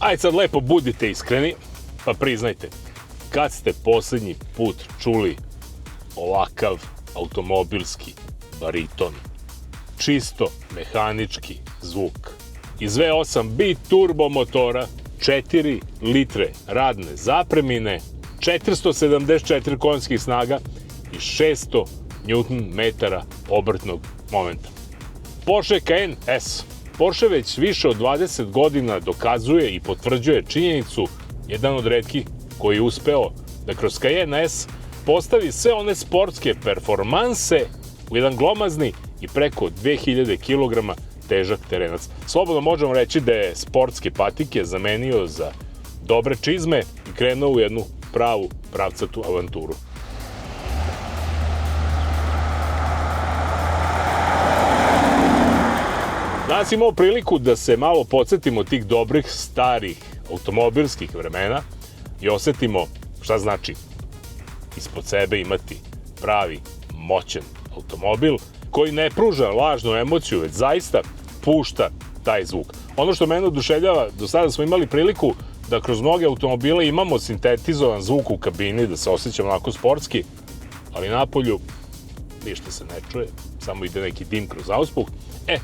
Ajde sad lepo budite iskreni, pa priznajte, kad ste poslednji put čuli ovakav automobilski bariton, čisto mehanički zvuk, iz V8 bit turbo motora, 4 litre radne zapremine, 474 konjskih snaga i 600 Nm obrtnog momenta. Porsche Cayenne S. Porsche već više od 20 godina dokazuje i potvrđuje činjenicu, jedan od retkih koji je uspeo da kroz Cayenne S postavi sve one sportske performanse u jedan glomazni i preko 2000 kg težak terenac. Slobodno možemo reći da je sportske patike zamenio za dobre čizme i krenuo u jednu pravu pravcatu avanturu. Danas imamo priliku da se malo podsjetimo tih dobrih, starih automobilskih vremena i osetimo šta znači ispod sebe imati pravi, moćan automobil koji ne pruža lažnu emociju, već zaista pušta taj zvuk. Ono što mene oduševljava, do sada smo imali priliku da kroz mnoge automobile imamo sintetizovan zvuk u kabini, da se osjećamo onako sportski, ali napolju ništa se ne čuje, samo ide neki dim kroz auspuh.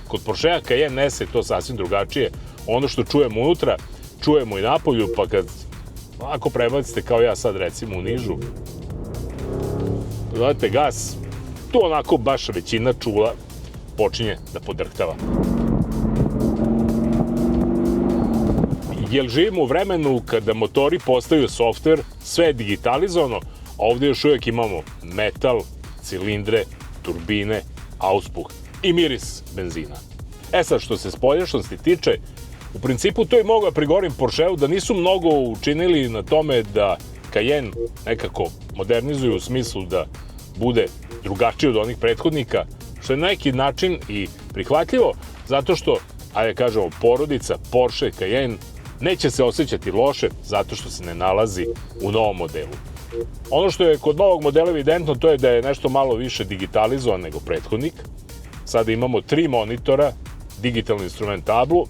Kod Porschea Cayenne S je to sasvim drugačije. Ono što čujemo unutra, čujemo i napolju, pa kad ako prebacite kao ja sad recimo u nižu, dodate gas, tu onako baš većina čula počinje da podrhtava. Jer živimo u vremenu kada motori postaju softver, sve je digitalizovano, a ovde još uvijek imamo metal, cilindre, turbine, auspuh i miris benzina. Sad, što se spoljašnosti tiče, u principu to i mogu da prigovorim Porscheu da nisu mnogo učinili na tome da Cayenne nekako modernizuju u smislu da bude drugačiji od onih prethodnika, što je na neki način i prihvatljivo, zato što, ajde kažemo, porodica Porsche Cayenne neće se osjećati loše zato što se ne nalazi u novom modelu. Ono što je kod novog modela evidentno, to je da je nešto malo više digitalizovan nego prethodnik. Sada imamo 3 monitora, digitalni instrument tablu,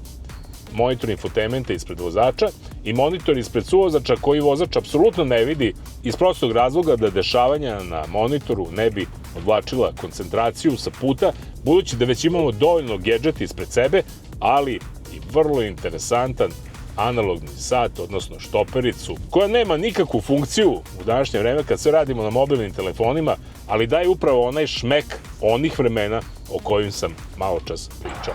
monitor infotainmenta ispred vozača i monitor ispred suvozača koji vozač apsolutno ne vidi iz prostog razloga da dešavanja na monitoru ne bi odvlačila koncentraciju sa puta, budući da već imamo dovoljno gedžeta ispred sebe, ali i vrlo interesantan analogni sat, odnosno štopericu, koja nema nikakvu funkciju u današnje vreme kad sve radimo na mobilnim telefonima, ali daje upravo onaj šmek onih vremena o kojim sam malo čas pričao.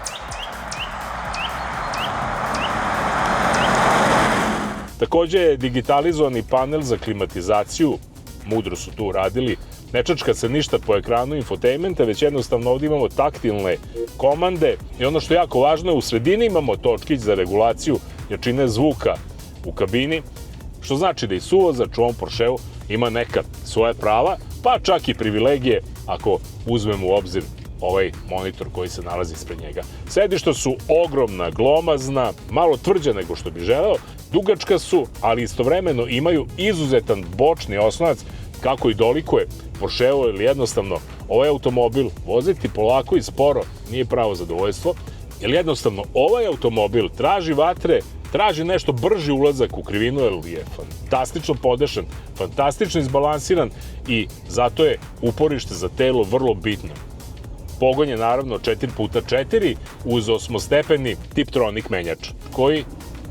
Takođe je digitalizovani panel za klimatizaciju, mudro su tu uradili, ne čačka se ništa po ekranu infotainmenta, već jednostavno ovdje imamo taktilne komande i ono što je jako važno je u sredini imamo točkić za regulaciju jačine zvuka u kabini, što znači da i suvozač u ovom Porscheu ima neka svoja prava, pa čak i privilegije ako uzmemo u obzir ovaj monitor koji se nalazi ispred njega. Sedišta su ogromna, glomazna, malo tvrđa nego što bi želeo, dugačka su, ali istovremeno imaju izuzetan bočni oslonac, kako i dolikuje Porscheu, ili jednostavno ovaj automobil voziti polako i sporo nije pravo zadovoljstvo, jer jednostavno ovaj automobil traži vatre, traži nešto brži ulazak u krivinu, jer je fantastično podešan, fantastično izbalansiran i zato je uporište za telo vrlo bitno. Pogon je naravno 4x4 uz 8-stepeni Tiptronic menjač, koji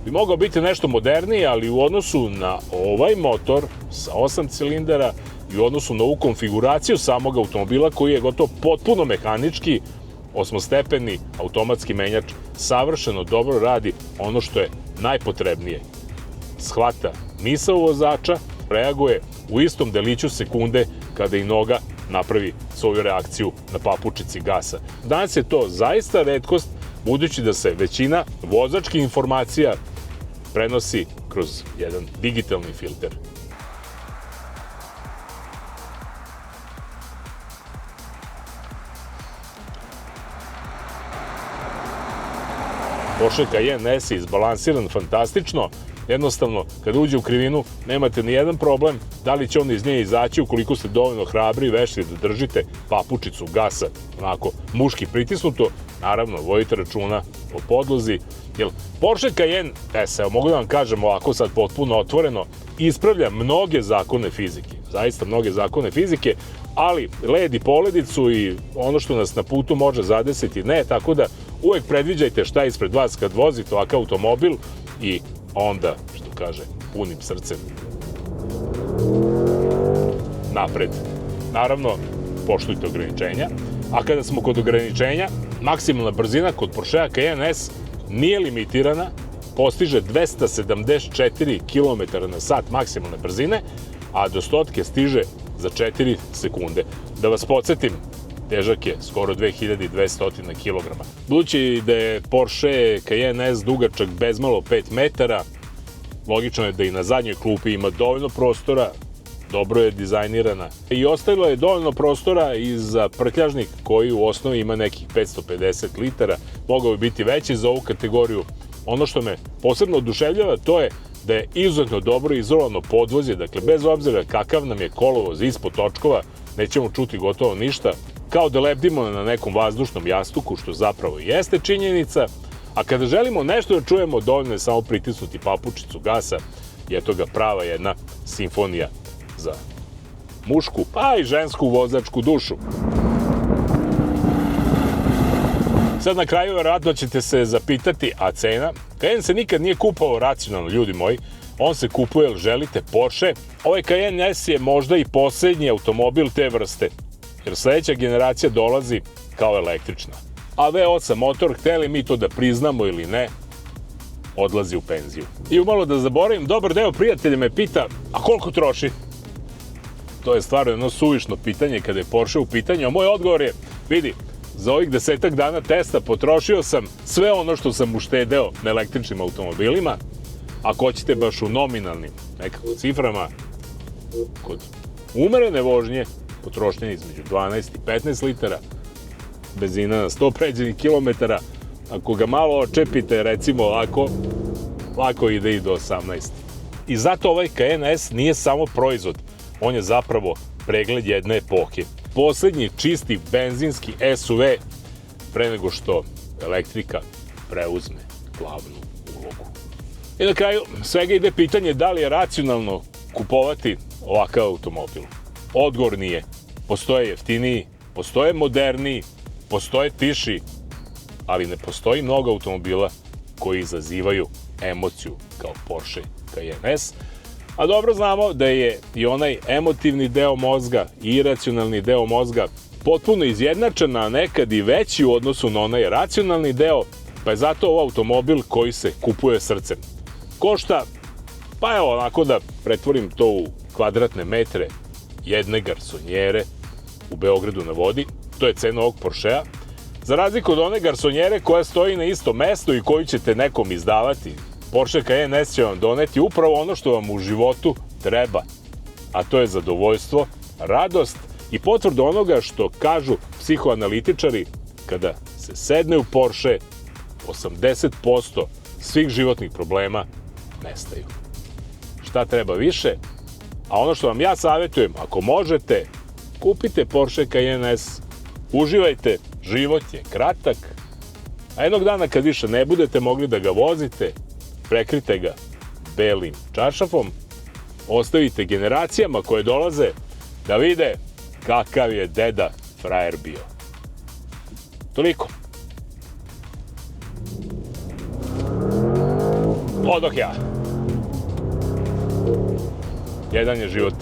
bi mogao biti nešto moderniji, ali u odnosu na ovaj motor sa 8 cilindara i u odnosu na ovu konfiguraciju samog automobila koji je gotovo potpuno mehanički, 8-stepeni automatski menjač savršeno dobro radi ono što je najpotrebnije. Shvata misao vozača, reaguje u istom deliću sekunde kada i noga napravi svoju reakciju na papučici gasa. Danas je to zaista retkost, budući da se većina vozačkih informacija prenosi kroz jedan digitalni filter. Porsche Cayenne S je izbalansiran fantastično, jednostavno kada uđe u krivinu nemate ni jedan problem da li će on iz nje izaći ukoliko ste dovoljno hrabri i vešti da držite papučicu gasa onako muški pritisnuto. Naravno, vodite računa o podlozi Jer Porsche Cayenne S, evo mogu da vam kažem ovako sad potpuno otvoreno, ispravlja mnoge zakone fizike, zaista mnoge zakone fizike, ali led i poledicu i ono što nas na putu može zadesiti ne, tako da uvek predviđajte šta je ispred vas kad vozite ovakav automobil i onda, što kaže, punim srcem napred. Naravno, poštujte ograničenja, a kada smo kod ograničenja, maksimalna brzina kod Porschea Cayenne S nije limitirana, postiže 274 km na sat maksimalne brzine, a do stotke stiže za 4 sekunde. Da vas podsjetim, težak je skoro 2200 kg. Budući da je Porsche Cayenne S dugačak bezmalo 5 metara, logično je da i na zadnjoj klupi ima dovoljno prostora, dobro je dizajnirana i ostavilo je dovoljno prostora i za prtljažnik koji u osnovi ima nekih 550 litara, mogao bi biti veći za ovu kategoriju. Ono što me posebno oduševljava to je da je izuzetno dobro izolovano podvozje, dakle bez obzira kakav nam je kolovoz ispod točkova, nećemo čuti gotovo ništa, kao da lebdimo na nekom vazdušnom jastuku, što zapravo jeste činjenica, a kada želimo nešto da čujemo, dovoljno je samo pritisnuti papučicu gasa i eto ga prava jedna simfonija za mušku, pa i žensku vozačku dušu. Sad na kraju verovatno ćete se zapitati, a cena? Cayenne se nikad nije kupovao racionalno, ljudi moji. On se kupuje jer želite Porsche. Ovaj Cayenne S je možda i poslednji automobil te vrste, jer sledeća generacija dolazi kao električna. A V8 motor, hteli mi to da priznamo ili ne, odlazi u penziju. I umalo da zaboravim, dobar deo prijatelja me pita, a koliko troši? To je stvarno jedno suvišno pitanje kada je Porsche u pitanju, a moj odgovor je, vidi, za ovih 10 dana testa potrošio sam sve ono što sam uštedeo na električnim automobilima. Ako hoćete baš u nominalnim nekako ciframa, kod umerene vožnje, potrošnje između 12 i 15 litara, benzina na 100 pređenih kilometara, ako ga malo očepite, recimo ovako, lako ide i do 18. I zato ovaj Cayenne S nije samo proizvod, on je zapravo pregled jedne epohe. Poslednji čisti benzinski SUV pre nego što elektrika preuzme glavnu ulogu. I na kraju svega ide pitanje da li je racionalno kupovati ovakav automobil. Odgovor nije. Postoje jeftiniji, postoje moderniji, postoje tiši, ali ne postoji mnogo automobila koji izazivaju emociju kao Porsche Cayenne S. A dobro znamo da je i onaj emotivni deo mozga i iracionalni deo mozga potpuno izjednačen, a nekad i veći u odnosu na onaj racionalni deo, pa je zato ovo automobil koji se kupuje srcem. Košta, pa evo onako da pretvorim to u kvadratne metre, jedne garsonjere u Beogradu na vodi, to je cena ovog Porschea, za razliku od one garsonjere koja stoji na istom mestu i koju ćete nekom izdavati. Porsche Cayenne S će vam doneti upravo ono što vam u životu treba, a to je zadovoljstvo, radost i potvrda onoga što kažu psihoanalitičari, kada se sedne u Porsche, 80% svih životnih problema nestaju. Šta treba više? A ono što vam ja savjetujem, ako možete, kupite Porsche Cayenne S, uživajte, život je kratak, a jednog dana kad više ne budete mogli da ga vozite, prekrite ga belim čaršafom, ostavite generacijama koje dolaze da vide kakav je deda frajer bio. Toliko. Odoh ja. Jedan je život.